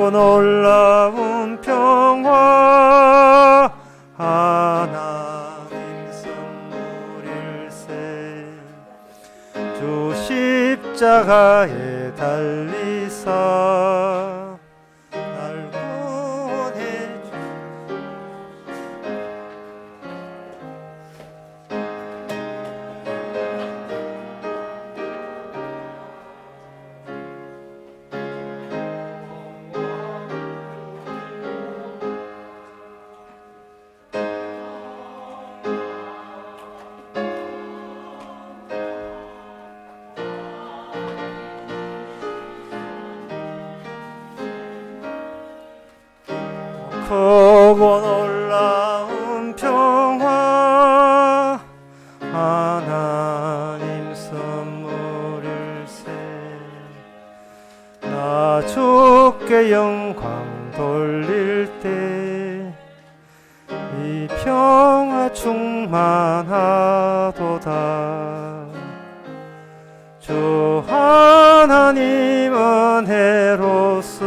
크고 놀라운 평화 하나님 선물일세. 주 십자가에 달리사 날 구원해 크고 놀라운 평화 하나님 선물일세. 나 주께 영광 돌릴 때 이 평화 충만하도다. 주 하나님 은혜로서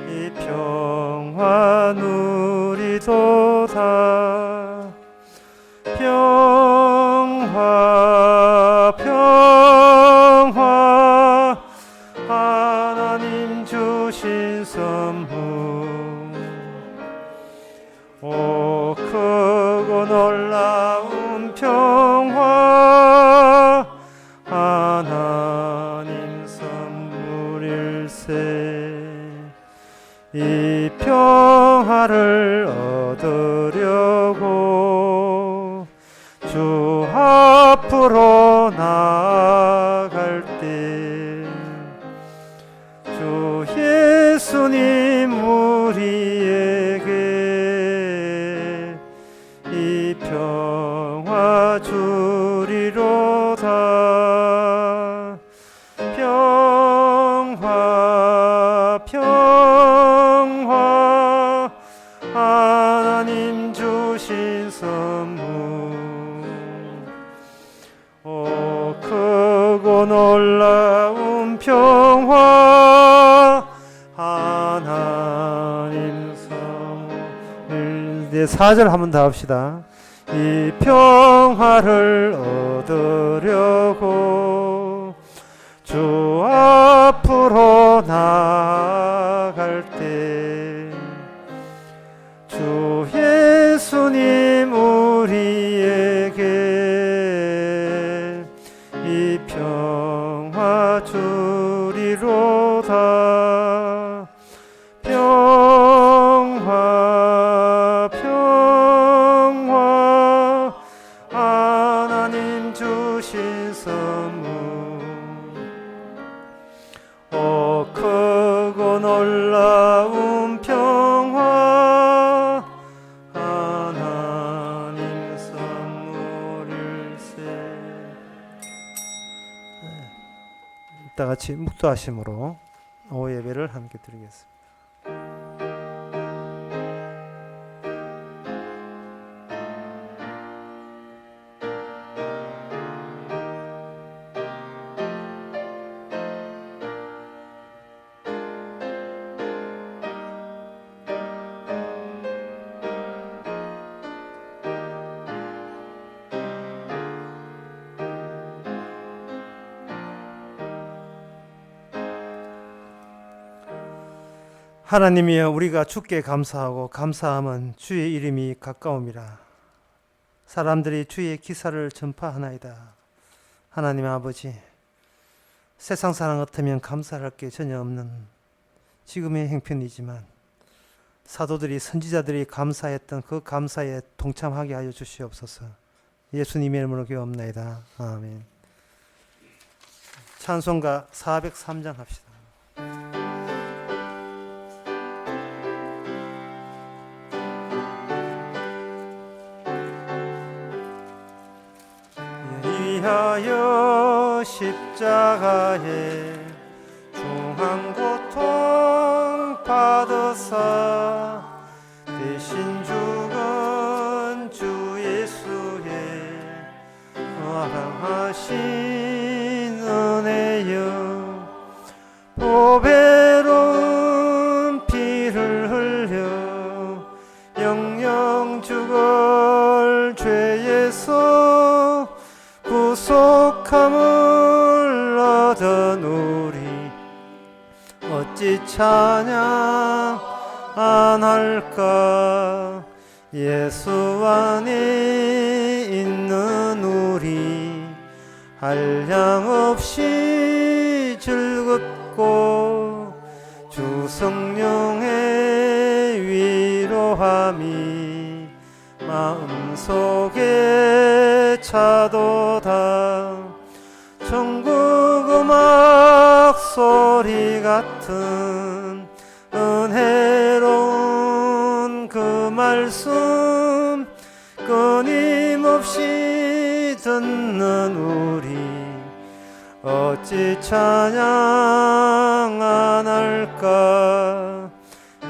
이 평화 누리도다. 평화 평화 하나님 주신 선물. 오 크고 놀라운 평화 하나님 선물일세. 이 평화를 얻으려고 주 앞으로 나아갈 때 주 예수님 우리에게 이 평화 주리로다. 평화 평화 하나님 주신 선물. 오 크고 놀라운 평화 하나님 선물. 네, 4절 한 번 더 합시다. 이 평화를 얻으려고 주 앞으로 나아갈 때 주 예수님 우리에게 이 평화 주리로다. 평화 평화 하나님 주신 선물. 오 크고 놀라운 평화 하나님 선물일세. 이따 같이 묵도하심으로 오후 예배를 함께 드리겠습니다. 하나님이여, 우리가 주께 감사하고 감사함은 주의 이름이 가까움이라. 사람들이 주의 기사를 전파하나이다. 하나님 아버지, 세상 사람 같으면 감사할 게 전혀 없는 지금의 형편이지만 사도들이 선지자들이 감사했던 그 감사에 동참하게 하여 주시옵소서. 예수님의 이름으로 기도합나이다. 아멘. 찬송가 403장 합시다. 위하여 십자가에 중한 고통 받으사 대신 죽은 주 예수의 허락하신 은혜여 보배 찬양 안 할까? 예수 안에 있는 우리 한량없이 즐겁고 주 성령의 위로함이 마음속에 차도다. 천국 음악 소리 같은 은혜로운 그 말씀 끊임없이 듣는 우리 어찌 찬양 안 할까?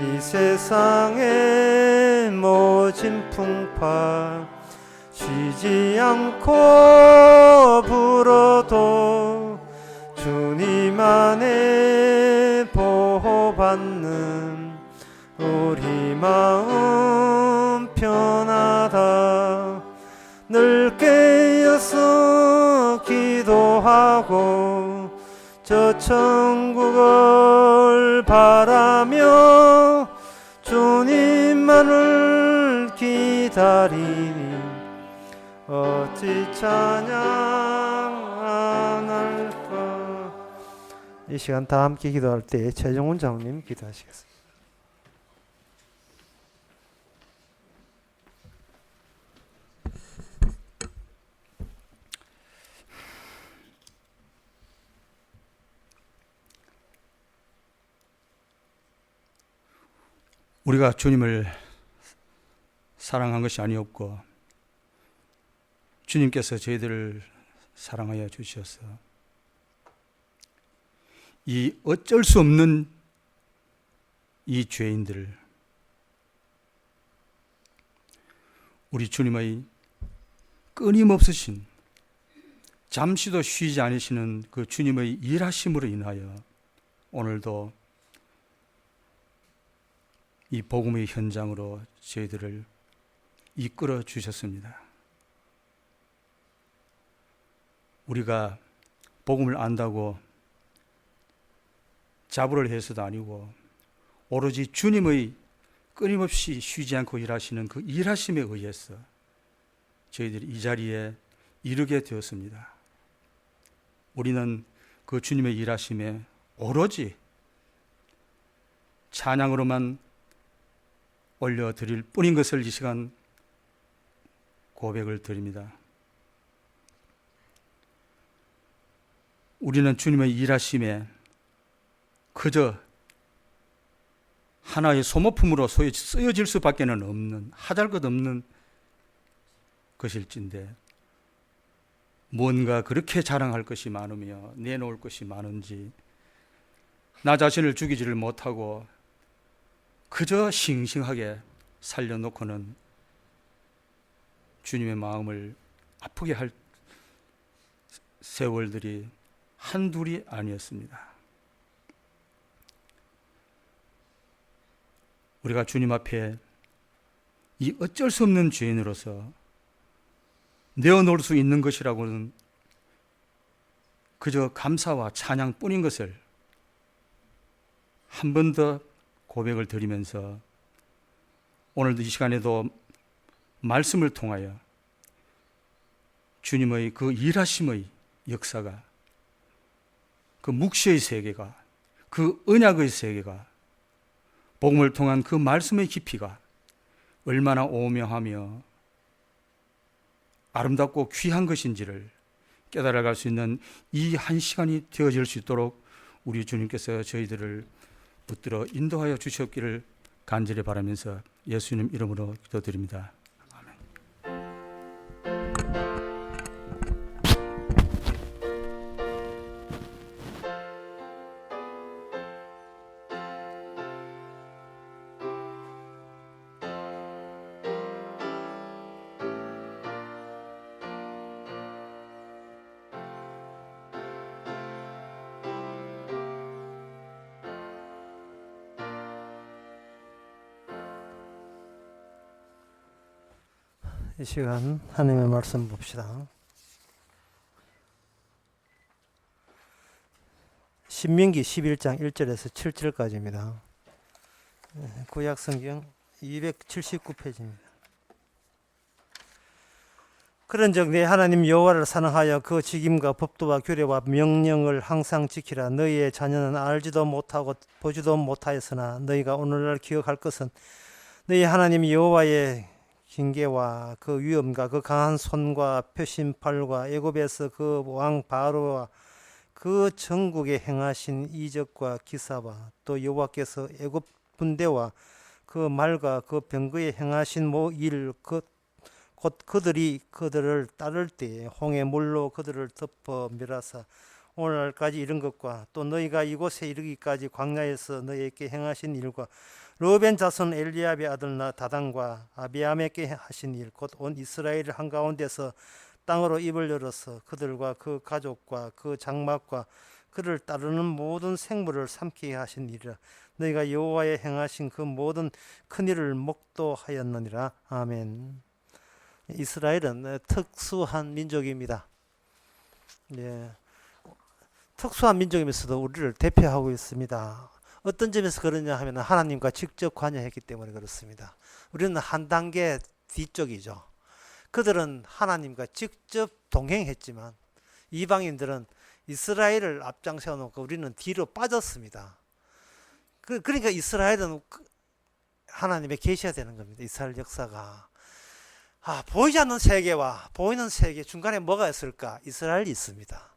이 세상의 모진 풍파 쉬지 않고 불어도 주님 안에 보호받는 우리 마음 편하다. 늘 깨어서 기도하고 저 천국을 바라며 주님만을 기다리니 어찌 찬양 안 할까? 이 시간 다 함께 기도할 때 최정훈 장로님 기도하시겠습니다. 우리가 주님을 사랑한 것이 아니었고 주님께서 저희들을 사랑하여 주셔서 이 어쩔 수 없는 이 죄인들을 우리 주님의 끊임없으신 잠시도 쉬지 않으시는 그 주님의 일하심으로 인하여 오늘도 이 복음의 현장으로 저희들을 이끌어 주셨습니다. 우리가 복음을 안다고 자부를 해서도 아니고 오로지 주님의 끊임없이 쉬지 않고 일하시는 그 일하심에 의해서 저희들이 이 자리에 이르게 되었습니다. 우리는 그 주님의 일하심에 오로지 찬양으로만 올려드릴 뿐인 것을 이 시간 고백을 드립니다. 우리는 주님의 일하심에 그저 하나의 소모품으로 쓰여질 수밖에 없는 하잘것없는 것일진데 뭔가 그렇게 자랑할 것이 많으며 내놓을 것이 많은지 나 자신을 죽이지를 못하고 그저 싱싱하게 살려놓고는 주님의 마음을 아프게 할 세월들이 한둘이 아니었습니다. 우리가 주님 앞에 이 어쩔 수 없는 죄인으로서 내어놓을 수 있는 것이라고는 그저 감사와 찬양뿐인 것을 한 번 더 고백을 드리면서 오늘도 이 시간에도 말씀을 통하여 주님의 그 일하심의 역사가 그 묵시의 세계가 그 언약의 세계가 복음을 통한 그 말씀의 깊이가 얼마나 오묘하며 아름답고 귀한 것인지를 깨달아갈 수 있는 이 한 시간이 되어질 수 있도록 우리 주님께서 저희들을 붙들어 인도하여 주시옵기를 간절히 바라면서 예수님 이름으로 기도드립니다. 아멘. 이 시간 하나님의 말씀 봅시다. 신명기 11장 1절에서 7절까지입니다. 구약성경 279페이지입니다. 그런즉 내 하나님 여호와를 사랑하여 그 직임과 법도와 규례와 명령을 항상 지키라. 너희의 자녀는 알지도 못하고 보지도 못하였으나 너희가 오늘날 기억할 것은 너희 하나님 여호와의 징계와 그 위엄과 그 강한 손과 표심팔과 애굽에서 그 왕 바로와 그 전국에 행하신 이적과 기사와 또 여호와께서 애굽 군대와 그 말과 그 병거에 행하신 일 곧 그들이 그들을 따를 때에 홍해 물로 그들을 덮어 멸하사 오늘날까지 이른 것과 또 너희가 이곳에 이르기까지 광야에서 너희에게 행하신 일과 르벤 자손 엘리압의 아들 다단과 아비암에게 하신 일 곧 온 이스라엘 한가운데서 땅으로 입을 열어서 그들과 그 가족과 그 장막과 그를 따르는 모든 생물을 삼키게 하신 일이라. 너희가 여호와의 행하신 그 모든 큰 일을 목도하였느니라. 아멘. 이스라엘은 특수한 민족입니다. 예, 특수한 민족이면서도 우리를 대표하고 있습니다. 어떤 점에서 그러냐 하면 하나님과 직접 관여했기 때문에 그렇습니다. 우리는 한 단계 뒤쪽이죠. 그들은 하나님과 직접 동행했지만 이방인들은 이스라엘을 앞장세워 놓고 우리는 뒤로 빠졌습니다. 그러니까 이스라엘은 하나님의 계셔야 되는 겁니다. 이스라엘 역사가. 보이지 않는 세계와 보이는 세계 중간에 뭐가 있을까? 이스라엘이 있습니다.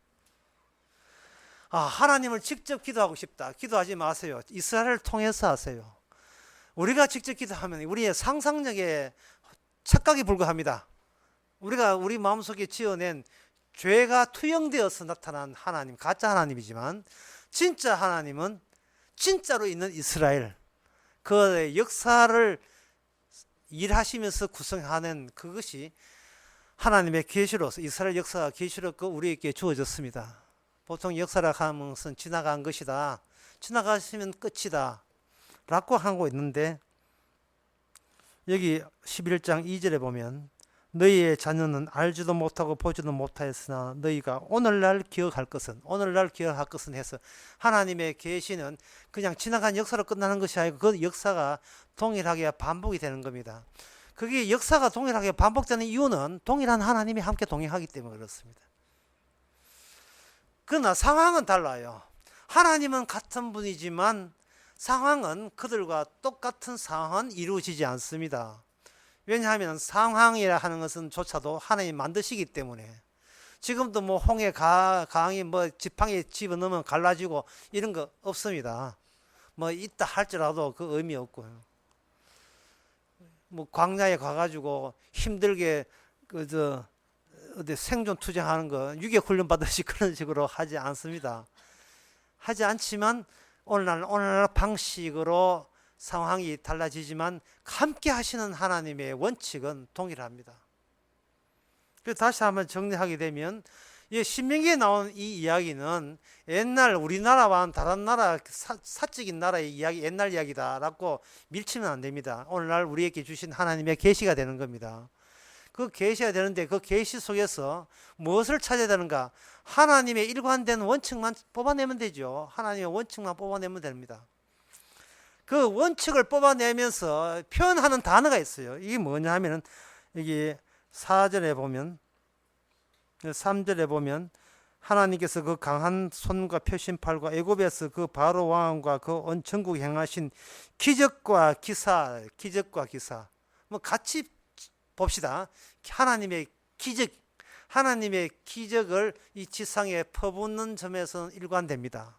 하나님을 직접 기도하고 싶다. 기도하지 마세요. 이스라엘을 통해서 하세요. 우리가 직접 기도하면 우리의 상상력에 착각이 불과합니다. 우리가 우리 마음속에 지어낸 죄가 투영되어서 나타난 하나님, 가짜 하나님이지만 진짜 하나님은 진짜로 있는 이스라엘, 그 역사를 일하시면서 구성하는 그것이 하나님의 계시로서 이스라엘 역사가 계시롭고 우리에게 주어졌습니다. 보통 역사라 하는 것은 지나간 것이다. 지나가시면 끝이다. 라고 하고 있는데 여기 11장 2절에 보면 너희의 자녀는 알지도 못하고 보지도 못하였으나 너희가 오늘날 기억할 것은 해서 하나님의 계시는 그냥 지나간 역사로 끝나는 것이 아니고 그 역사가 동일하게 반복이 되는 겁니다. 그게 역사가 동일하게 반복되는 이유는 동일한 하나님이 함께 동행하기 때문에 그렇습니다. 그러나 상황은 달라요. 하나님은 같은 분이지만 상황은 그들과 똑같은 상황은 이루어지지 않습니다. 왜냐하면 상황이라 하는 것은 조차도 하나님이 만드시기 때문에 지금도 뭐 홍해 강이 뭐 지팡이 집어넣으면 갈라지고 이런 거 없습니다. 뭐 있다 할지라도 그 의미 없고요. 뭐 광야에 가가지고 힘들게 어디 생존 투쟁하는 거 유격 훈련 받듯이 그런 식으로 하지 않습니다. 하지 않지만 오늘날 방식으로 상황이 달라지지만 함께 하시는 하나님의 원칙은 동일합니다. 그래서 다시 한번 정리하게 되면 이 신명기에 나온 이 이야기는 옛날 우리나라와는 다른 나라 사적인 나라의 이야기, 옛날 이야기다라고 밀치면 안 됩니다. 오늘날 우리에게 주신 하나님의 계시가 되는 겁니다. 그 계시가 되는데 그 계시 속에서 무엇을 찾아야 되는가? 하나님의 일관된 원칙만 뽑아내면 되죠. 하나님의 원칙만 뽑아내면 됩니다. 그 원칙을 뽑아내면서 표현하는 단어가 있어요. 이게 뭐냐 하면은 여기 4절에 보면 3절에 보면 하나님께서 그 강한 손과 표심팔과 애굽에서 그 바로 왕과 그 온 전국에 행하신 기적과 기사 뭐 같이 봅시다. 하나님의 기적을 이 지상에 퍼붓는 점에서는 일관됩니다.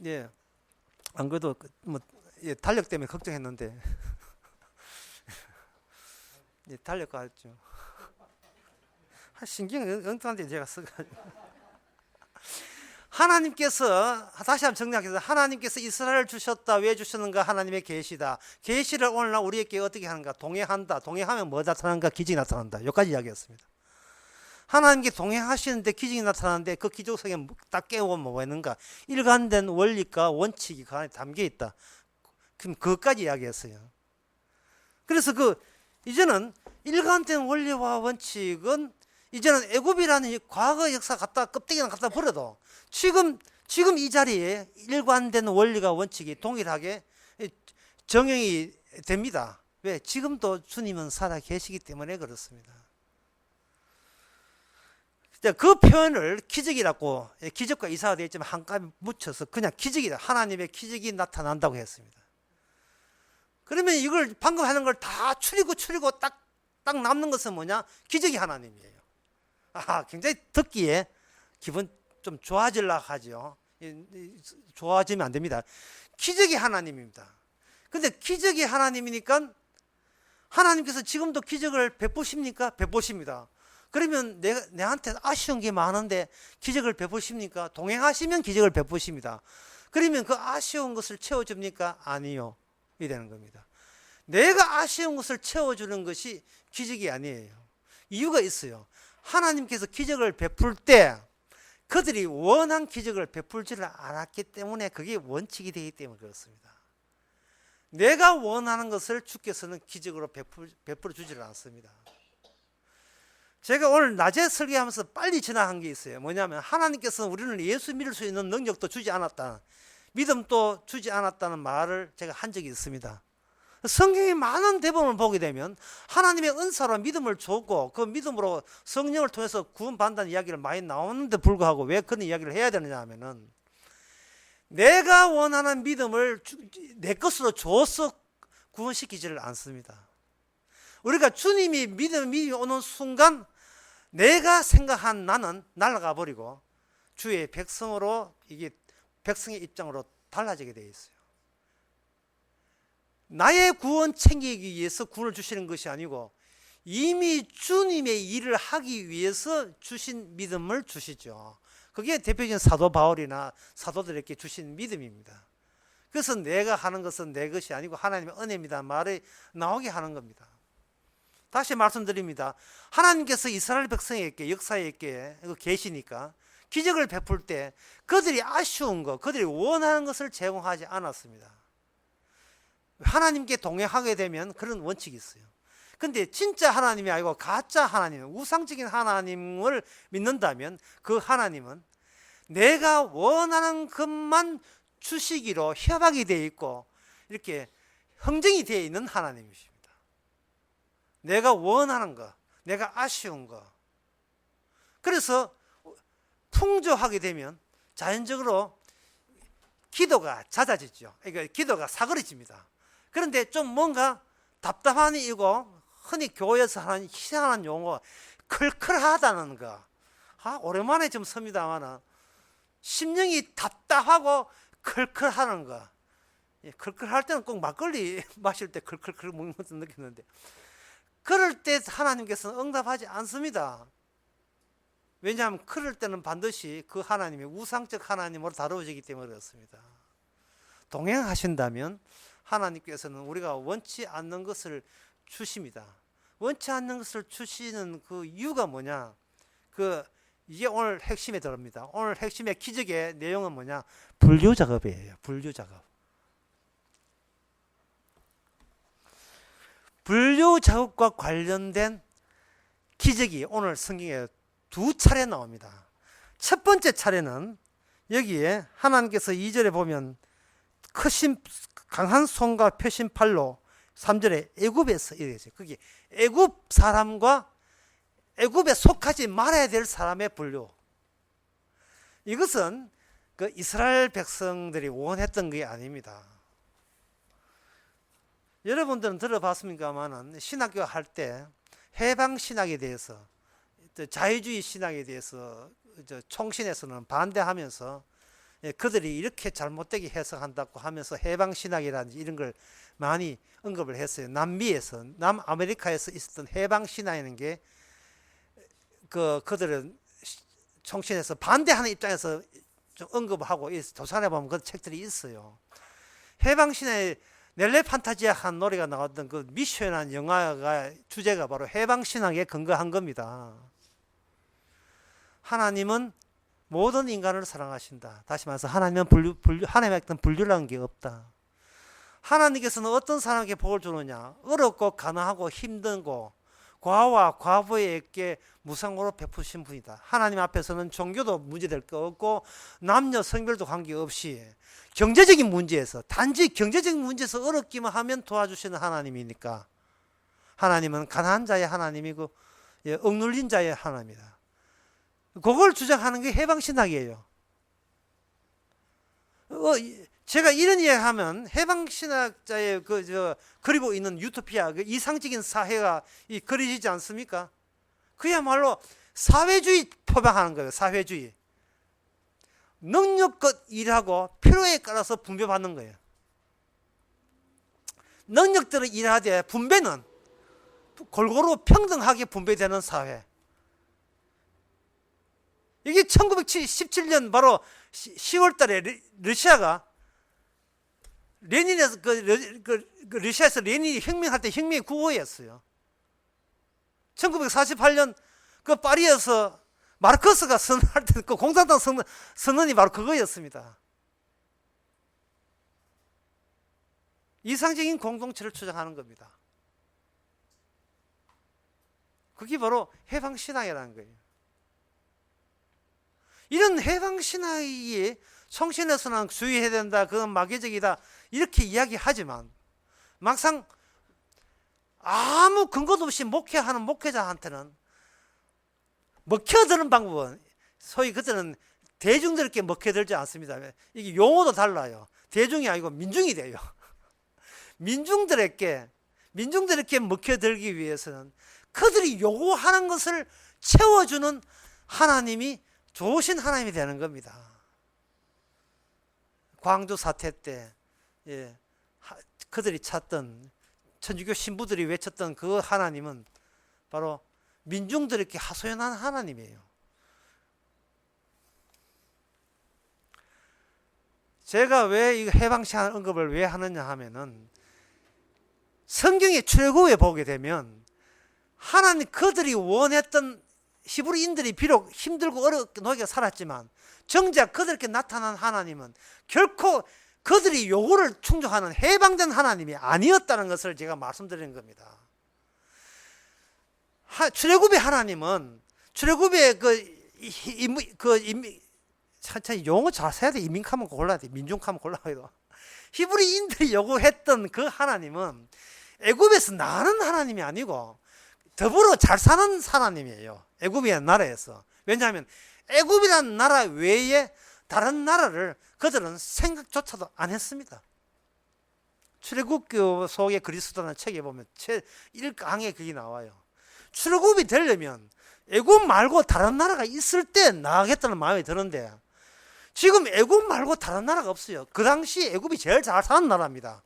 예, 안 그래도 달력 때문에 걱정했는데 달력 갔죠. 신경 엉뚱한데 제가 써가지고 하나님께서 다시 한번 정리하겠습니다. 하나님께서 이스라엘을 주셨다. 왜 주셨는가? 하나님의 계시다. 계시를 오늘날 우리에게 어떻게 하는가? 동행한다. 동행하면 뭐 나타나는가? 기적이 나타난다. 여기까지 이야기했습니다. 하나님께 동행하시는데 기적이 나타나는데 그 기적 속에 딱 깨우면 뭐가 있는가? 일관된 원리과 원칙이 그 안에 담겨 있다. 그럼 그것까지 이야기했어요. 그래서 이제는 일관된 원리와 원칙은 이제는 애굽이라는 이 과거 역사 갖다 껍데기나 갖다 버려도 지금 이 자리에 일관된 원리가 원칙이 동일하게 정형이 됩니다. 왜? 지금도 주님은 살아 계시기 때문에 그렇습니다. 그 표현을 기적이라고, 기적과 이사가 되어 있지만 한가위 묻혀서 그냥 기적이다, 하나님의 기적이 나타난다고 했습니다. 그러면 이걸 방금 하는 걸 다 추리고 딱 남는 것은 뭐냐? 기적이 하나님이에요. 굉장히 듣기에 기분 좀 좋아지려고 하죠. 좋아지면 안 됩니다. 기적이 하나님입니다. 근데 기적이 하나님이니까 하나님께서 지금도 기적을 베푸십니까? 베푸십니다. 그러면 내한테 아쉬운 게 많은데 기적을 베푸십니까? 동행하시면 기적을 베푸십니다. 그러면 그 아쉬운 것을 채워줍니까? 아니요. 이되는 겁니다. 내가 아쉬운 것을 채워주는 것이 기적이 아니에요. 이유가 있어요. 하나님께서 기적을 베풀 때 그들이 원한 기적을 베풀지를 않았기 때문에 그게 원칙이 되기 때문에 그렇습니다. 내가 원하는 것을 주께서는 기적으로 베풀어 주지를 않습니다. 제가 오늘 낮에 설교하면서 빨리 지나간 게 있어요. 뭐냐면 하나님께서는 우리는 예수 믿을 수 있는 능력도 주지 않았다, 믿음도 주지 않았다는 말을 제가 한 적이 있습니다. 성경의 많은 대본을 보게 되면 하나님의 은사로 믿음을 줬고 그 믿음으로 성령을 통해서 구원받는다는 이야기를 많이 나오는데 불구하고 왜 그런 이야기를 해야 되느냐 하면은 내가 원하는 믿음을 내 것으로 줘서 구원시키지를 않습니다. 우리가 주님이 믿음이 오는 순간 내가 생각한 나는 날아가 버리고 주의 백성으로, 이게 백성의 입장으로 달라지게 되어 있어요. 나의 구원 챙기기 위해서 구원을 주시는 것이 아니고 이미 주님의 일을 하기 위해서 주신 믿음을 주시죠. 그게 대표적인 사도 바울이나 사도들에게 주신 믿음입니다. 그래서 내가 하는 것은 내 것이 아니고 하나님의 은혜입니다 말이 나오게 하는 겁니다. 다시 말씀드립니다. 하나님께서 이스라엘 백성에게 역사에 있게 계시니까 기적을 베풀 때 그들이 아쉬운 것, 그들이 원하는 것을 제공하지 않았습니다. 하나님께 동행하게 되면 그런 원칙이 있어요. 근데 진짜 하나님이 아니고 가짜 하나님, 우상적인 하나님을 믿는다면 그 하나님은 내가 원하는 것만 주시기로 협약이 되어 있고 이렇게 흥정이 되어 있는 하나님이십니다. 내가 원하는 것, 내가 아쉬운 것. 그래서 풍조하게 되면 자연적으로 기도가 잦아지죠. 그러니까 기도가 사그러집니다. 그런데 좀 뭔가 답답한 이고 흔히 교회에서 하는 희한한 용어, 클클하다는 거. 오랜만에 좀 씁니다만 심령이 답답하고 클클하는 거. 클클할 때는 꼭 막걸리 마실 때 클클클 먹는 것도 느끼는데 그럴 때 하나님께서는 응답하지 않습니다. 왜냐하면 그럴 때는 반드시 그 하나님이 우상적 하나님으로 다루어지기 때문에 그렇습니다. 동행하신다면 하나님께서는 우리가 원치 않는 것을 주십니다. 원치 않는 것을 주시는 그 이유가 뭐냐? 이게 오늘 핵심에 들어갑니다. 오늘 핵심의 기적의 내용은 뭐냐? 분류 작업이에요. 분류 작업. 분류 작업과 관련된 기적이 오늘 성경에 두 차례 나옵니다. 첫 번째 차례는 여기에 하나님께서 2절에 보면 크신 강한 손과 펴신 팔로 3절에 애굽에서 이래죠. 그게 애굽 사람과 애굽에 속하지 말아야 될 사람의 분류. 이것은 그 이스라엘 백성들이 원했던 게 아닙니다. 여러분들은 들어봤습니까만은 신학교 할 때 해방 신학에 대해서, 자유주의 신학에 대해서 총신에서는 반대하면서 그들이 이렇게 잘못되게 해석한다고 하면서 해방 신학이라든지 이런 걸 많이 언급을 했어요. 남미에서, 남아메리카에서 있었던 해방 신학이라는 게 그들은 총신에서 반대하는 입장에서 좀 언급하고 조사해 보면 그 책들이 있어요. 해방 신학의 넬레 판타지아한 노래가 나왔던 그 미션이라는 영화가 주제가 바로 해방 신학에 근거한 겁니다. 하나님은 모든 인간을 사랑하신다. 다시 말해서 하나님은 하나님의 어떤 분류라는 게 없다. 하나님께서는 어떤 사람에게 복을 주느냐? 어렵고 가난하고 힘든 고 과와 과부에게 무상으로 베푸신 분이다. 하나님 앞에서는 종교도 문제될 거 없고 남녀 성별도 관계없이 경제적인 문제에서, 단지 경제적인 문제에서 어렵기만 하면 도와주시는 하나님이니까, 하나님은 가난한 자의 하나님이고 억눌린 자의 하나님이다. 그걸 주장하는 게 해방신학이에요. 제가 이런 이야기하면 해방신학자의 그리고 있는 유토피아, 그 이상적인 사회가 그려지지 않습니까? 그야말로 사회주의 표방하는 거예요. 사회주의. 능력껏 일하고 필요에 따라서 분배받는 거예요. 능력대로 일하되 분배는 골고루 평등하게 분배되는 사회. 이게 1917년 바로 10월 달에 러시아가 레닌에서 러시아에서 레닌이 혁명할 때 혁명의 구호였어요. 1948년 그 파리에서 마르크스가 선언할 때 그 공산당 선언이 바로 그거였습니다. 이상적인 공동체를 주장하는 겁니다. 그게 바로 해방신앙이라는 거예요. 이런 해방신앙이 성신에서는 주의해야 된다, 그건 마귀적이다, 이렇게 이야기하지만 막상 아무 근거도 없이 목회하는 목회자한테는 먹혀드는 방법은 소위 그때는 대중들에게 먹혀들지 않습니다. 이게 용어도 달라요. 대중이 아니고 민중이 돼요. 민중들에게 먹혀들기 위해서는 그들이 요구하는 것을 채워주는 하나님이 좋으신 하나님이 되는 겁니다. 광주 사태 때 그들이 찾던, 천주교 신부들이 외쳤던 그 하나님은 바로 민중들에게 하소연한 하나님이에요. 제가 왜 이 해방신앙 언급을 왜 하느냐 하면은, 성경의 출애굽에 보게 되면 하나님 그들이 원했던, 히브리인들이 비록 힘들고 어렵게 노예가 살았지만 정작 그들에게 나타난 하나님은 결코 그들이 요구를 충족하는 해방된 하나님이 아니었다는 것을 제가 말씀드리는 겁니다. 출애굽의 하나님은, 출애굽의 천천히 용어 잘 써야 돼. 이민카면 골라야 돼. 민중카면 골라야 돼. 히브리인들이 요구했던 그 하나님은 애굽에서 나는 하나님이 아니고 더불어 잘 사는 하나님이에요. 애굽이라는 나라에서. 왜냐하면 애굽이라는 나라 외에 다른 나라를 그들은 생각조차도 안 했습니다. 출애굽기 속의 그리스도라는 책에 보면 1강에 그게 나와요. 출애굽이 되려면 애굽 말고 다른 나라가 있을 때 나가겠다는 마음이 드는데, 지금 애굽 말고 다른 나라가 없어요. 그 당시 애굽이 제일 잘 사는 나라입니다.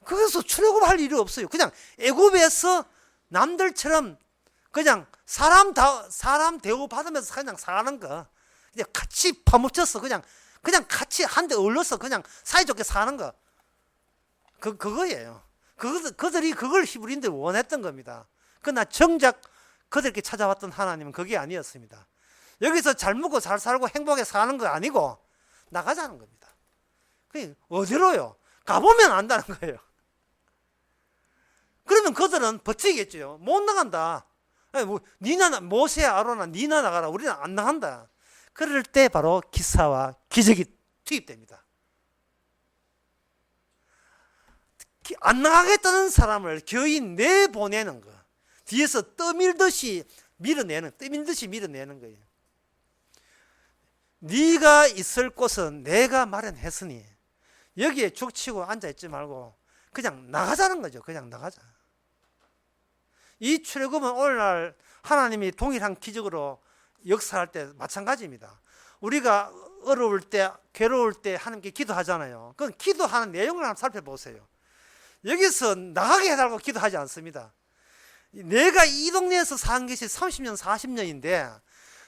그래서 출애굽할 일이 없어요. 그냥 애굽에서 남들처럼 그냥 사람 대우 받으면서 그냥 사는 거, 그냥 같이 파묻혀서 그냥 같이 한데 어울려서 그냥 사이좋게 사는 거, 그거예요. 그들이 그걸 히브리인들이 원했던 겁니다. 그러나 정작 그들에게 찾아왔던 하나님은 그게 아니었습니다. 여기서 잘 먹고 잘 살고 행복하게 사는 거 아니고 나가자는 겁니다. 어디로요? 가보면 안다는 거예요. 그러면 그들은 버티겠죠. 못 나간다. 니나, 모세, 아로나 니나 나가라. 우리는 안 나간다. 그럴 때 바로 기사와 기적이 투입됩니다. 안 나가겠다는 사람을 거의 내보내는 거, 뒤에서 떠밀듯이 밀어내는 거예요. 네가 있을 곳은 내가 마련했으니 여기에 죽치고 앉아있지 말고 그냥 나가자는 거죠. 그냥 나가자. 이 출애굽은 오늘날 하나님이 동일한 기적으로 역사할 때 마찬가지입니다. 우리가 어려울 때, 괴로울 때 하나님께 기도하잖아요. 그건 기도하는 내용을 한번 살펴보세요. 여기서 나가게 해달라고 기도하지 않습니다. 내가 이 동네에서 산 것이 30년, 40년인데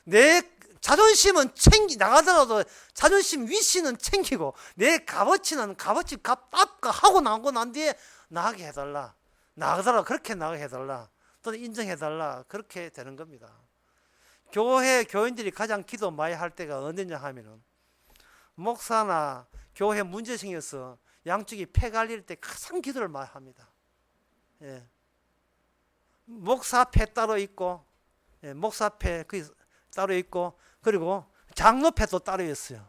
내 자존심은 나가더라도 자존심 위치는 챙기고 내 값어치는 값어치 하고 나오고 난 뒤에 나가게 해달라. 나가더라도 그렇게 나가게 해달라. 또는 인정해달라. 그렇게 되는 겁니다. 교인들이 가장 기도 많이 할 때가 언제냐 하면은, 목사나 교회 문제 생겨서 양쪽이 폐 갈릴 때 가장 기도를 많이 합니다. 예. 목사패 따로 있고, 목사패 따로 있고, 그리고 장로패도 따로 있어요.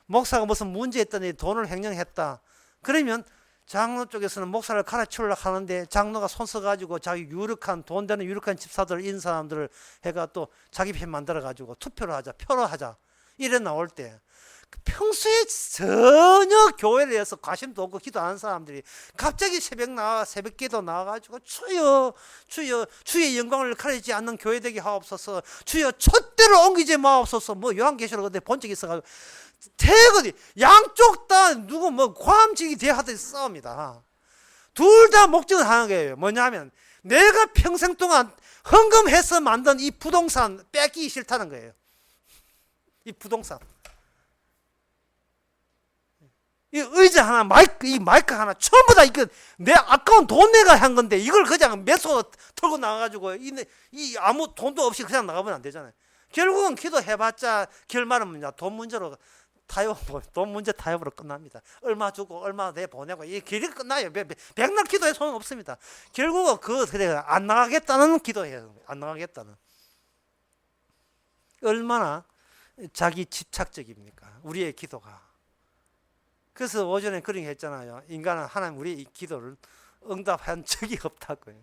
목사가 무슨 문제 있더니 돈을 횡령했다. 그러면 장로 쪽에서는 목사를 갈아치우려고 하는데 장로가 손 써가지고 자기 유력한 돈 되는 유력한 집사들 있는 사람들을 해가 또 자기 편 만들어가지고 투표를 하자, 표를 하자 이래 나올 때 평소에 전혀 교회에 대해서 관심도 없고 기도 안 하는 사람들이 갑자기 새벽 기도 나와가지고 주여 주의 영광을 가리지 않는 교회 되게 하옵소서, 주여 촛대를 옮기지 마옵소서. 뭐 요한계시록 그때 본 적이 있어가지고 대거리 양쪽 다 누구 뭐 과함직이 대하듯이 싸웁니다. 둘 다 목적은 하나예요. 뭐냐면 내가 평생 동안 헌금해서 만든 이 부동산 뺏기기 싫다는 거예요. 이 부동산, 이 의자 하나, 이 마이크 하나, 전부 다 이거 내 아까운 돈 내가 한 건데 이걸 그냥 매소 털고 나가가지고 이 아무 돈도 없이 그냥 나가면 안 되잖아요. 결국은 기도해봤자 결말은 뭐냐, 돈 문제로 돈 문제 타협으로 끝납니다. 얼마 주고 얼마 내 보내고 이 길이 끝나요. 백날 기도해 소용 없습니다. 결국은 그래 안 나가겠다는 기도해요. 안 나가겠다는. 얼마나 자기 집착적입니까? 우리의 기도가. 그래서 오전에 그런 게 했잖아요. 인간은 하나님 우리의 기도를 응답한 적이 없다고요.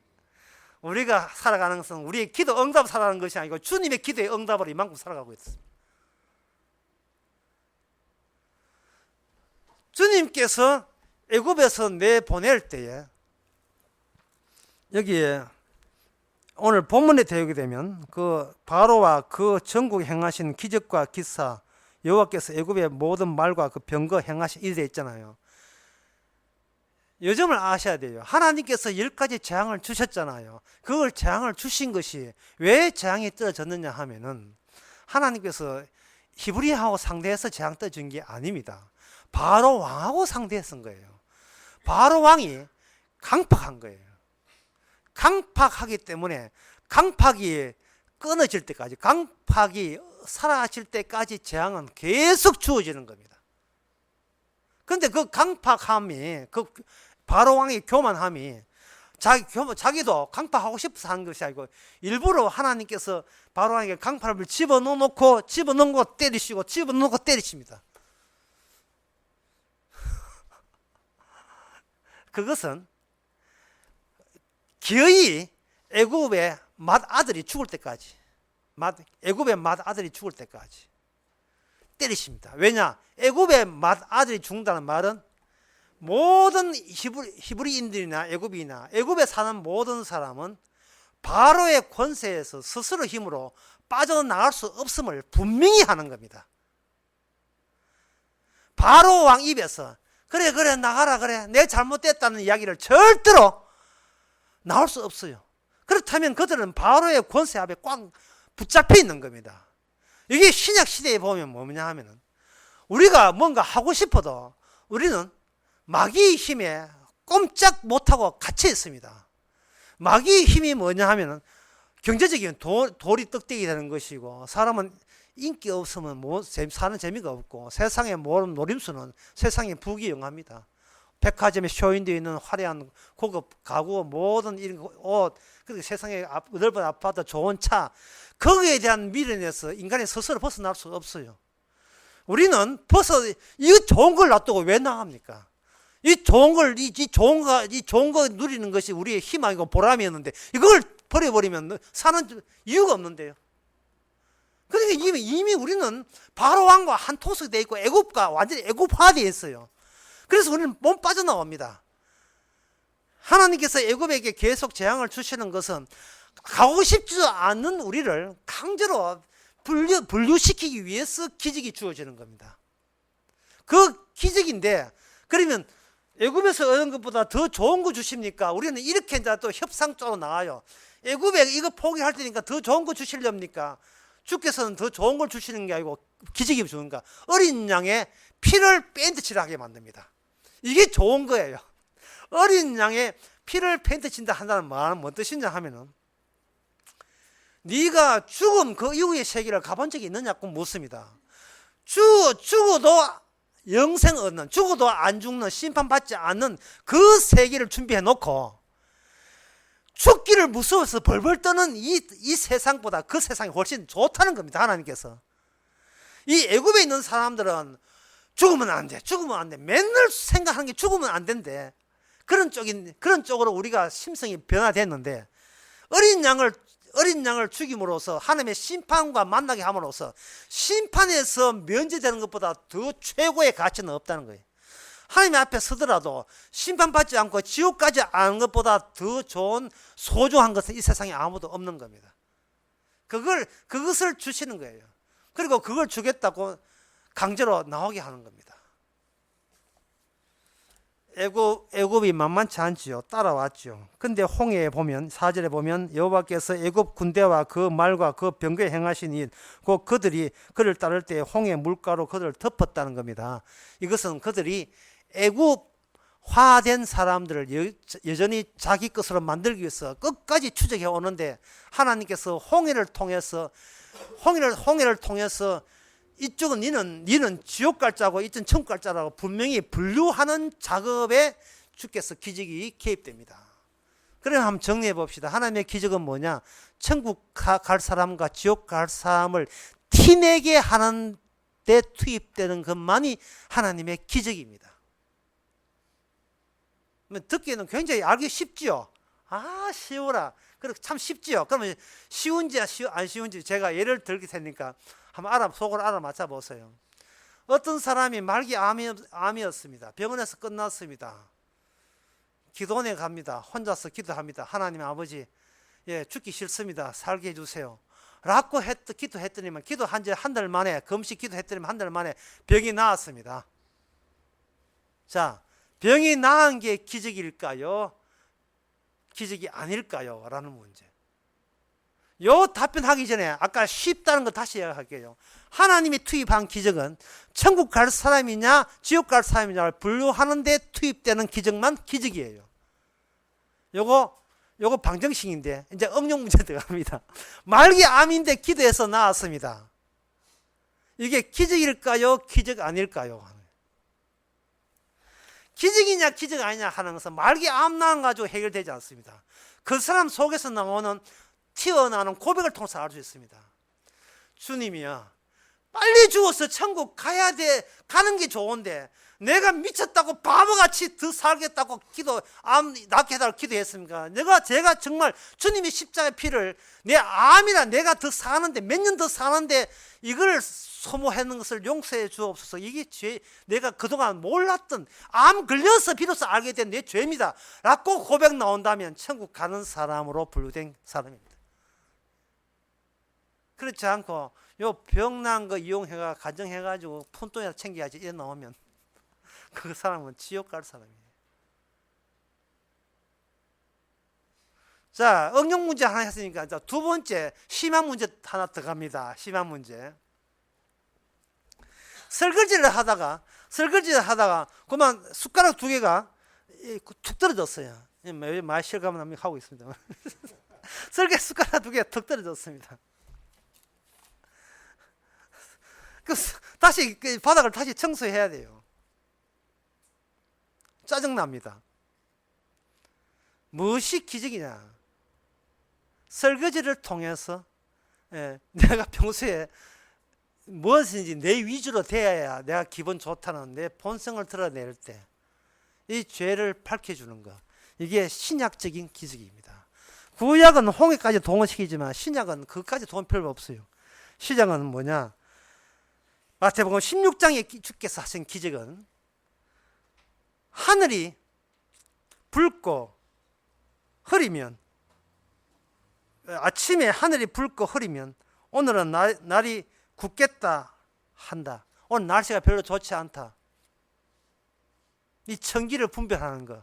우리가 살아가는 것은 우리의 기도 응답 살아가는 것이 아니고 주님의 기도의 응답으로 이만큼 살아가고 있습니다. 주님께서 애굽에서 내보낼 때에 여기에 오늘 본문에 대하게 되면 그 바로와 그 전국에 행하신 기적과 기사, 여호와께서 애굽의 모든 말과 그 병거 행하신 일이 있잖아요. 요점을 아셔야 돼요. 하나님께서 10가지 재앙을 주셨잖아요. 그걸 재앙을 주신 것이 왜 재앙이 떨어졌느냐 하면은 하나님께서 히브리하고 상대해서 재앙 떨어진 게 아닙니다. 바로 왕하고 상대했던 거예요. 바로 왕이 강팍한 거예요. 강팍하기 때문에 강팍이 끊어질 때까지, 강팍이 사라질 때까지 재앙은 계속 주어지는 겁니다. 그런데 그 강팍함이, 그 바로 왕의 교만함이 자기도 강팍하고 싶어서 하는 것이 아니고 일부러 하나님께서 바로 왕에게 강팍을 집어넣은 거 때리시고 집어넣은 거 때리십니다. 그것은 기어이 애굽의 맏아들이 죽을 때까지, 애굽의 맏아들이 죽을 때까지 때리십니다. 왜냐? 애굽의 맏아들이 죽는다는 말은 모든 히브리인들이나 애굽이나 애굽에 사는 모든 사람은 바로의 권세에서 스스로 힘으로 빠져나갈 수 없음을 분명히 하는 겁니다. 바로 왕 입에서 그래 나가라, 그래 내 잘못됐다는 이야기를 절대로 나올 수 없어요. 그렇다면 그들은 바로의 권세 앞에 꽉 붙잡혀 있는 겁니다. 이게 신약 시대에 보면 뭐냐 하면은 우리가 뭔가 하고 싶어도 우리는 마귀의 힘에 꼼짝 못하고 갇혀 있습니다. 마귀의 힘이 뭐냐 하면은 경제적인 돌이 떡대기 되는 것이고, 사람은 인기 없으면 사는 재미가 없고, 세상의 모든 노림수는 세상의 부귀영화입니다. 백화점에 쇼윈도에 있는 화려한 고급 가구, 모든 이런 옷, 그리고 세상에 넓은 아파트, 좋은 차, 거기에 대한 미련에서 인간이 스스로 벗어날 수 없어요. 우리는 이 좋은 걸 놔두고 왜 나갑니까? 이 좋은 거 누리는 것이 우리의 희망이고 보람이었는데 이걸 버려버리면 사는 이유가 없는데요. 그러니까 이미 우리는 바로 왕과 한 토속이 되어 있고 애굽과 완전히 애굽화되어 있어요. 그래서 우리는 몸 빠져나옵니다. 하나님께서 애굽에게 계속 재앙을 주시는 것은 가고 싶지 않은 우리를 강제로 분류시키기 위해서 기적이 주어지는 겁니다. 그 기적인데, 그러면 애굽에서 얻은 것보다 더 좋은 거 주십니까? 우리는 이렇게 이제 또 협상 쪽으로 나와요. 애굽에 이거 포기할 테니까 더 좋은 거 주시렵니까? 주께서는 더 좋은 걸 주시는 게 아니고 기적이 주는가? 어린 양의 피를 밴드치를 하게 만듭니다. 이게 좋은 거예요. 어린 양의 피를 밴드친다 한다는 말은 뭔 뜻이냐 하면은, 네가 죽음 그 이후의 세계를 가본 적이 있느냐고 묻습니다. 죽어도 영생 얻는, 죽어도 안 죽는, 심판받지 않는 그 세계를 준비해 놓고 죽기를 무서워서 벌벌 떠는 이 세상보다 그 세상이 훨씬 좋다는 겁니다. 하나님께서. 이 애굽에 있는 사람들은 죽으면 안 돼, 죽으면 안 돼. 맨날 생각하는 게 죽으면 안 된대. 그런 쪽으로 우리가 심성이 변화됐는데, 어린 양을 죽임으로써 하나님의 심판과 만나게 함으로써 심판에서 면제되는 것보다 더 최고의 가치는 없다는 거예요. 하나님 앞에 서더라도 심판받지 않고 지옥 가지 않은 것보다 더 좋은 소중한 것은 이 세상에 아무도 없는 겁니다. 그것을 주시는 거예요. 그리고 그걸 주겠다고 강제로 나오게 하는 겁니다. 애굽이 만만치 않지요. 따라왔죠. 근데 홍해에 보면 4절에 보면 여호와께서 애굽 군대와 그 말과 그 병거에 행하신 일, 곧 그들이 그를 따를 때 홍해 물가로 그들을 덮었다는 겁니다. 이것은 그들이 애굽화된 사람들을 여전히 자기 것으로 만들기 위해서 끝까지 추적해 오는데, 하나님께서 홍해를 통해서 이쪽은 니는 지옥 갈 자고 이쪽은 천국 갈 자라고 분명히 분류하는 작업에 주께서 기적이 개입됩니다. 그럼 한번 정리해 봅시다. 하나님의 기적은 뭐냐? 천국 갈 사람과 지옥 갈 사람을 티내게 하는 데 투입되는 것만이 하나님의 기적입니다. 듣기에는 굉장히 알기 쉽지요. 쉬워라. 그렇게 참 쉽지요. 그러면 쉬운지 안 쉬운지 제가 예를 들게 되니까 한번 속으로 알아맞혀 보세요. 어떤 사람이 말기 암이었습니다. 병원에서 끝났습니다. 기도원에 갑니다. 혼자서 기도합니다. 하나님 아버지, 죽기 싫습니다. 살게 해주세요. 라고 기도했더니만, 기도한 지 한 달 만에, 금식 기도했더니만 한 달 만에 병이 나았습니다. 자, 병이 나은 게 기적일까요? 기적이 아닐까요? 라는 문제. 요 답변하기 전에 아까 쉽다는 거 다시 이야기할게요. 하나님이 투입한 기적은 천국 갈 사람이냐 지옥 갈 사람이냐를 분류하는 데 투입되는 기적만 기적이에요. 요거 방정식인데 이제 응용 문제 들어갑니다. 말기 암인데 기도해서 나았습니다. 이게 기적일까요? 기적 아닐까요? 기적이냐 기적 아니냐 하는 것은 말기 암 나은 가지고 해결되지 않습니다. 그 사람 속에서 튀어나오는 고백을 통해서 알 수 있습니다. 주님이야, 빨리 죽어서 천국 가야 돼. 가는 게 좋은데 내가 미쳤다고 바보같이 더 살겠다고 암 낫게 해달라고 기도했습니까? 제가 정말 주님의 십자가의 피를 내 암이라 내가 더 사는데 몇 년 더 사는데 이걸 소모하는 것을 용서해 주옵소서. 이게 내가 그동안 몰랐던 암 걸려서 비로소 알게 된 내 죄입니다 라고 고백 나온다면 천국 가는 사람으로 분류된 사람입니다. 그렇지 않고 요 병난 거 이용해가 가정해가지고 푼돈이나 챙겨야지 이래 나오면 그 사람은 지옥 갈 사람이에요. 자, 응용 문제 하나 했으니까 두 번째 심한 문제 하나 더 갑니다. 심한 문제. 설거지를 하다가 그만 숟가락 두 개가 툭 떨어졌어요. 많이 실감을 하고 있습니다. 숟가락 두 개가 툭 떨어졌습니다. 다시 바닥을 다시 청소해야 돼요. 짜증납니다. 무엇이 기적이냐? 설거지를 통해서 내가 평소에 무엇인지 내 위주로 되어야 내가 기분 좋다는 내 본성을 드러낼 때 이 죄를 밝혀주는 것, 이게 신약적인 기적입니다. 구약은 홍해까지 동원시키지만 신약은 그것까지 동원 필요 없어요. 신약은 뭐냐? 마태복음 16장에 주께서 하신 기적은 하늘이 붉고 흐리면, 아침에 하늘이 붉고 흐리면 오늘은 날이 굳겠다 한다. 오늘 날씨가 별로 좋지 않다. 이 천기를 분별하는 것,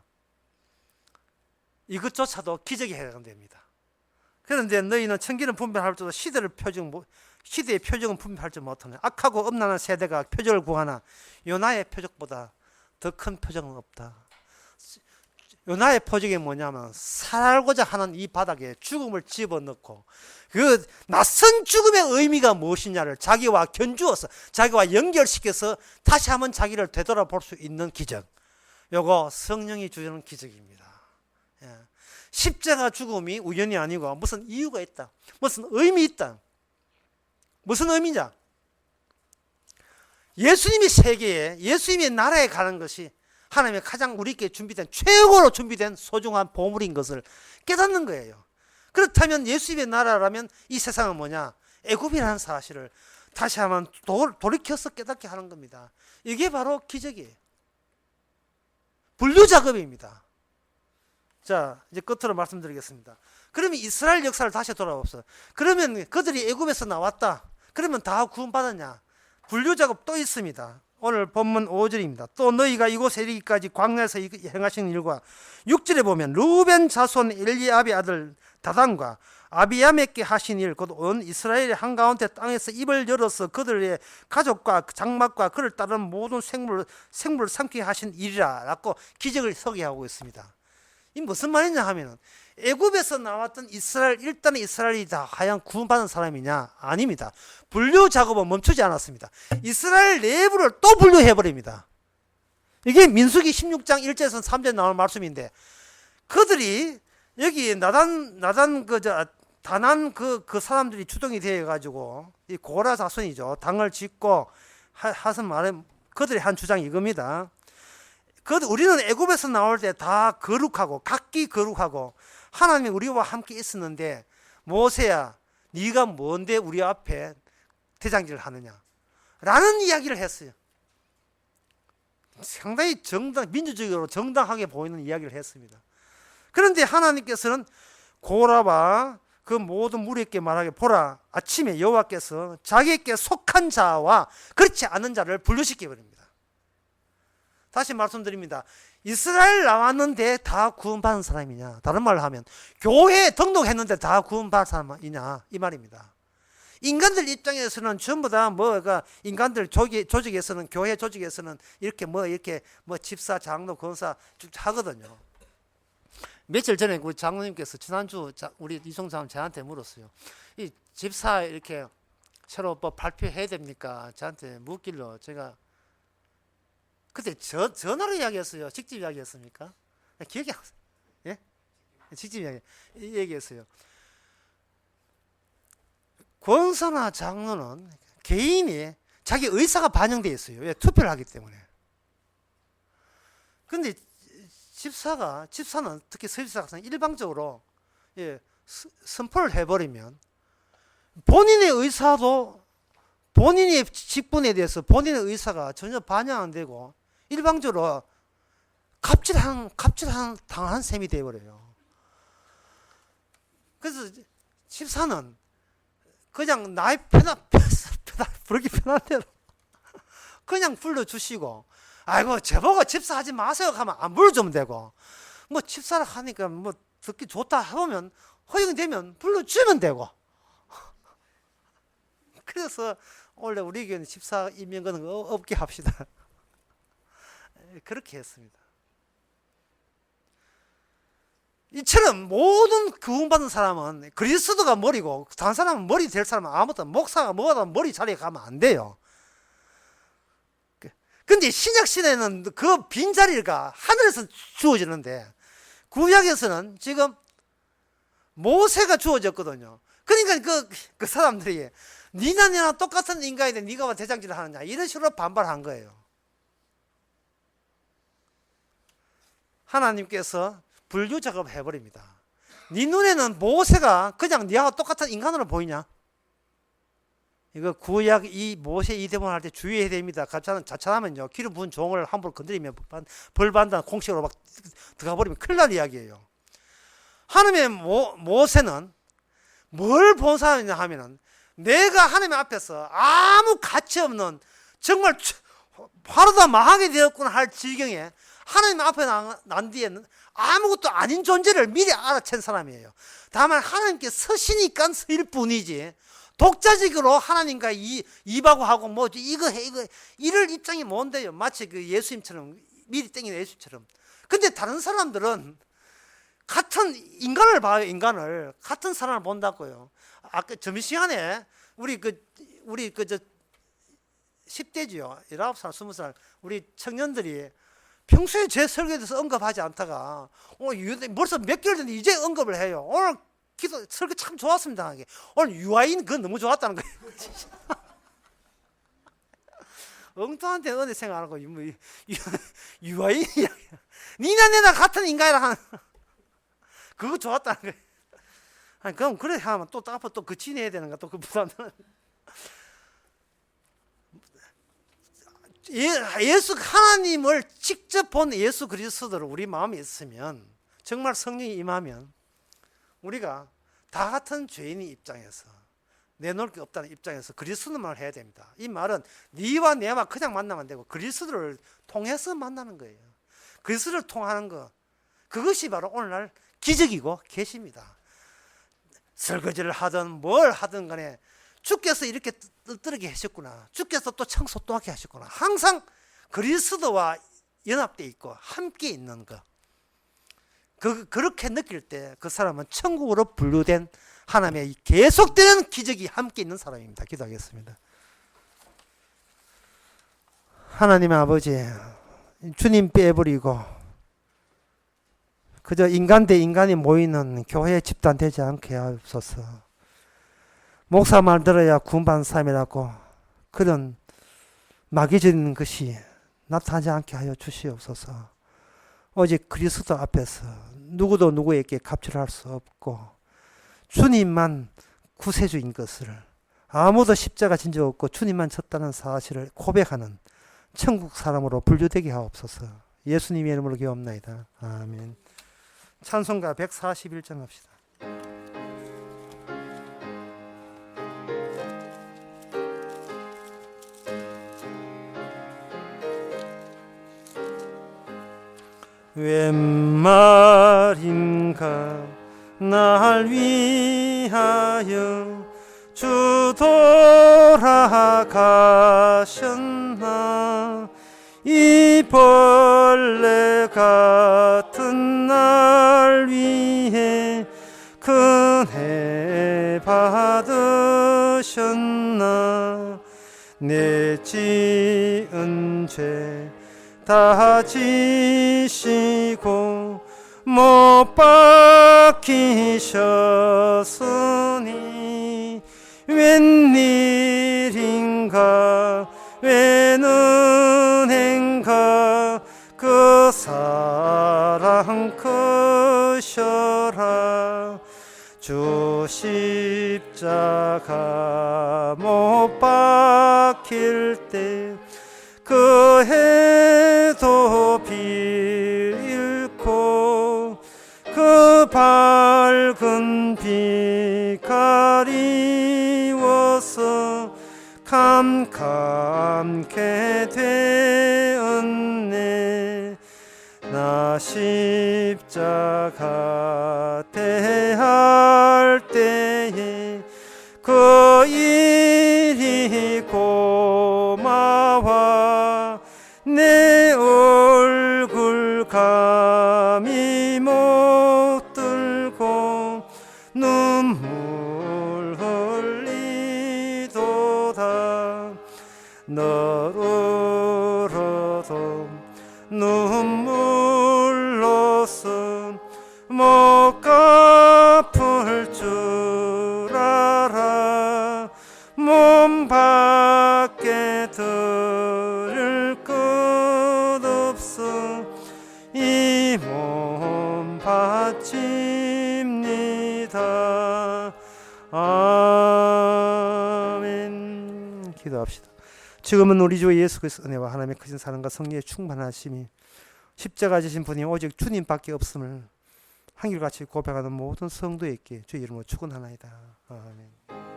이것조차도 기적에 해당됩니다. 그런데 너희는 천기를 분별할 때도 시대의 표적은 분별할 줄 못하네. 악하고 음란한 세대가 표적을 구하나 요나의 표적보다 더 큰 표적은 없다. 요나의 표적이 뭐냐면 살고자 하는 이 바닥에 죽음을 집어넣고 그 낯선 죽음의 의미가 무엇이냐를 자기와 견주어서 자기와 연결시켜서 다시 한번 자기를 되돌아볼 수 있는 기적. 요거 성령이 주는 기적입니다. 십자가 죽음이 우연이 아니고 무슨 이유가 있다. 무슨 의미 있다. 무슨 의미냐? 예수님이 세계에, 예수님의 나라에 가는 것이 하나님의 가장 우리에게 준비된, 최고로 준비된 소중한 보물인 것을 깨닫는 거예요. 그렇다면 예수님의 나라라면 이 세상은 뭐냐? 애굽이라는 사실을 다시 한번 돌이켜서 깨닫게 하는 겁니다. 이게 바로 기적이에요. 분류 작업입니다. 자, 이제 끝으로 말씀드리겠습니다. 그러면 이스라엘 역사를 다시 돌아봅시다. 그러면 그들이 애굽에서 나왔다. 그러면 다 구원받았냐? 분류 작업 또 있습니다. 오늘 본문 5절입니다. 또 너희가 이곳에 이르기까지 광야에서 행하신 일과 6절에 보면 루벤 자손 엘리압의 아들 다단과 아비야메께 하신 일, 곧 온 이스라엘의 한가운데 땅에서 입을 열어서 그들의 가족과 장막과 그를 따르는 모든 생물을 삼키게 하신 일이라 라고 기적을 소개하고 있습니다. 이 무슨 말이냐 하면은 애굽에서 나왔던 이스라엘, 일단은 이스라엘이 다 하얀 구원받은 사람이냐? 아닙니다. 분류 작업은 멈추지 않았습니다. 이스라엘 내부를 또 분류해버립니다. 이게 민수기 16장 1절에서 3절에 나오는 말씀인데, 그들이 여기 다난 그 사람들이 주동이 되어 가지고 이 고라 자손이죠. 당을 짓고 하선 말에 그들이 한 주장이 이겁니다. 우리는 애굽에서 나올 때 다 거룩하고 각기 거룩하고 하나님이 우리와 함께 있었는데, 모세야 네가 뭔데 우리 앞에 대장질을 하느냐 라는 이야기를 했어요. 상당히 민주적으로 정당하게 보이는 이야기를 했습니다. 그런데 하나님께서는 고라와 그 모든 무리에게 말하게, 보라, 아침에 여호와께서 자기에게 속한 자와 그렇지 않은 자를 분류시켜 버립니다. 다시 말씀드립니다. 이스라엘 나왔는데 다 구원받은 사람이냐? 다른 말로 하면 교회에 등록했는데 다 구원받은 사람이냐? 이 말입니다. 인간들 입장에서는 전부 다 인간들 조직에서는, 교회 조직에서는 이렇게 집사, 장로, 권사 하거든요. 며칠 전에 그 장로님께서 지난주 우리 이송사람 저한테 물었어요. 이 집사 이렇게 새로 발표해야 됩니까? 저한테 묻길로 제가 그때 전화로 이야기했어요? 직접 이야기했습니까? 기억이 안 나요. 예? 직접 얘기했어요. 권사나 장로는 개인이 자기 의사가 반영되어 있어요. 왜? 투표를 하기 때문에. 그런데 집사는 특히 서집사 같은 일방적으로 선포를 해버리면 본인의 의사도, 본인의 직분에 대해서 본인의 의사가 전혀 반영 안 되고 일방적으로 당한 셈이 되어버려요. 그래서 집사는 그냥 나의 부르기 편한 대로 그냥 불러주시고, 아이고 저보고 집사하지 마세요 하면 안 불러주면 되고, 집사를 하니까 듣기 좋다 하면 허용되면 불러주면 되고. 그래서 원래 우리 교회는 집사 임명은 없게 합시다. 그렇게 했습니다. 이처럼 모든 구원받은 사람은 그리스도가 머리고, 다른 사람은 머리 될 사람은 아무것도, 목사가 뭐하다 머리 자리에 가면 안 돼요. 근데 신약시대는 그 빈자리가 하늘에서 주어지는데, 구약에서는 지금 모세가 주어졌거든요. 그러니까 그 사람들이 니나 똑같은 인간인데 니가 왜 대장질을 하느냐, 이런 식으로 반발한 거예요. 하나님께서 분류 작업을 해버립니다. 네 눈에는 모세가 그냥 니하고 똑같은 인간으로 보이냐? 이거 구약 이 모세 이대본 할 때 주의해야 됩니다. 자칫하면요, 기름 부은 종을 함부로 건드리면 벌 받는다는 공식으로 막 들어가 버리면 큰일 날 이야기예요. 하나님의 모세는 뭘 본 사람이냐 하면은, 내가 하나님 앞에서 아무 가치 없는, 정말 바로다 망하게 되었구나 할 지경에 하나님 앞에 난 뒤에는 아무것도 아닌 존재를 미리 알아챈 사람이에요. 다만 하나님께 서시니까 서일 뿐이지, 독자적으로 하나님과 이바고 하고 이거 해 이럴 입장이 뭔데요? 마치 그 예수님처럼, 미리 땡기는 예수님처럼. 근데 다른 사람들은 같은 인간을 봐요. 인간을 같은 사람을 본다고요. 아까 점심시간에 우리 10대지요 19살 20살 우리 청년들이 평소에 제 설교에 대해서 언급하지 않다가 오늘 벌써 몇 개월 됐는데 이제 언급을 해요. 오늘 기도 설교 참 좋았습니다. 오늘 유아인 그거 너무 좋았다는 거예요. 엉뚱한데 어디 생각하는 거 유아인 이야기야. 니나 내나 같은 인간이라 하는 그거 좋았다는 거예요. 아니, 그럼 그래 하면 또 앞으로 또 그 지내야 되는가 또 그 부담은. 예수 하나님을 직접 본 예수 그리스도를 우리 마음에 있으면 정말 성령이 임하면 우리가 다 같은 죄인의 입장에서 내놓을 게 없다는 입장에서 그리스도만 해야 됩니다. 이 말은 네와 내와 그냥 만나면 안 되고 그리스도를 통해서 만나는 거예요. 그리스도를 통하는 것, 그것이 바로 오늘날 기적이고 계십니다. 설거지를 하든 뭘 하든 간에 주께서 이렇게 뜨뜨르게 하셨구나, 주께서 또 청소 또 하게 하셨구나, 항상 그리스도와 연합되어 있고 함께 있는 것, 그렇게 느낄 때 그 사람은 천국으로 분류된 하나님의 계속되는 기적이 함께 있는 사람입니다. 기도하겠습니다. 하나님의 아버지, 주님 빼버리고 그저 인간 대 인간이 모이는 교회 집단 되지 않게 하옵소서. 목사 말 들어야 군반 삼이라고 그런 마귀적인 것이 나타나지 않게 하여 주시옵소서. 오직 그리스도 앞에서 누구도 누구에게 갑질할 수 없고 주님만 구세주인 것을, 아무도 십자가 진 적 없고 주님만 졌다는 사실을 고백하는 천국 사람으로 분류되게 하옵소서. 예수님의 이름으로 기도합나이다. 아멘. 찬송가 141장 합시다. 웬 말인가 날 위하여 주 돌아가셨나, 이 벌레 같은 날 위해 큰애 받으셨나. 내 지은 죄 다 지시고 못 박히셨으니 웬일인가 웬 은행가 그 사랑 크셔라. 주 십자가 못 박힐 때 그 해도 빌고 그 밝은 빛 가리워서 캄캄케 되었네. 나 십자가 대할 때에 그 일이 고마워 내 얼굴 감히 못 들고 눈물 흘리도다. 너로도 눈물로서 못 갚을 줄 알아. 몸 밖에 들을 것 없어 이 몸 바칩니다. 아멘. 기도합시다. 지금은 우리 주 예수 그리스도 은혜와 하나님의 크신 사랑과 성령의 충만하심이 십자가 지신 분이 오직 주님밖에 없음을 한결같이 고백하는 모든 성도에게 주의 이름으로 축원하나이다. 아멘.